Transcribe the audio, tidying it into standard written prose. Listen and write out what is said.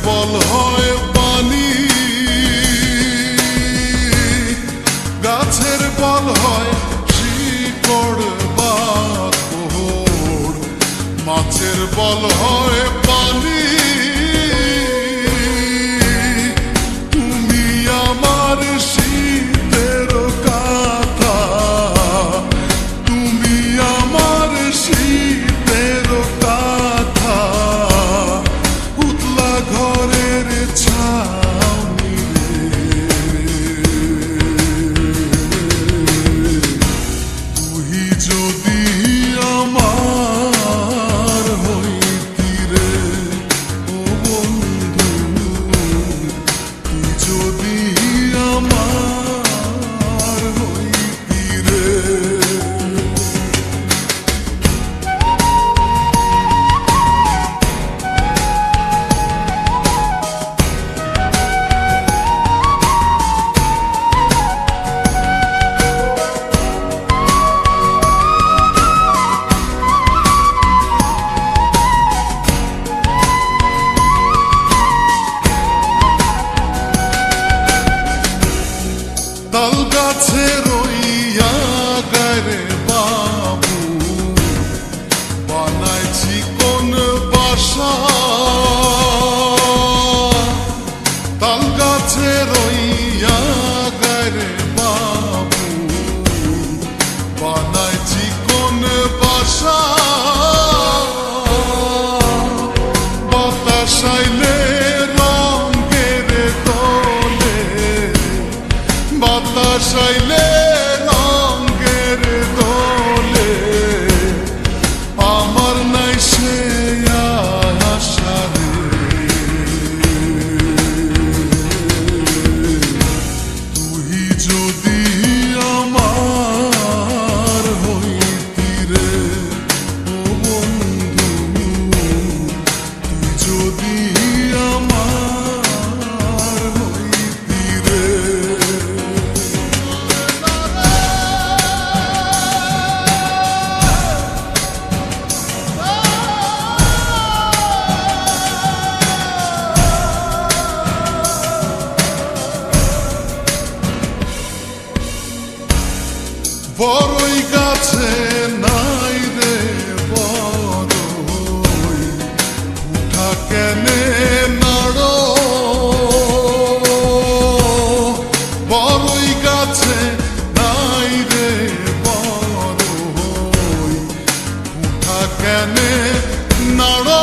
বল হয় পানি, গাছের বল হয় শিকড় বা কোহর, মাছের বল হয় পানি। তুমি আমার শীতের কাঁথা, তুমি আমার শীতের কাঁথা, উতলা ঘরের ছাউনি রে। তুই যদি আমার হইতি রে ও বন্ধু, তুই যদি আমার হইতি রে। তাল গাছে রইয়া গারে বাবু, বানাইছি কোন বাসা। তাল গাছে রইয়া গারে বাবু, বানাইছি কোন বাসা। বাতাস আইলে রঙের দোলে, বাতাস আইলে রঙের দোলে, আমার নাই সে আশা রে। তুই যদি আমার হইতি রে ও বন্ধু, তুই যদি আমার হইতি রে। বড়ই গাছে নাই রে বড়ই, উঠা কেনে নাড়ো। বড়ই গাছে নাই রে বড়ই, উঠা কেনে নাড়ো।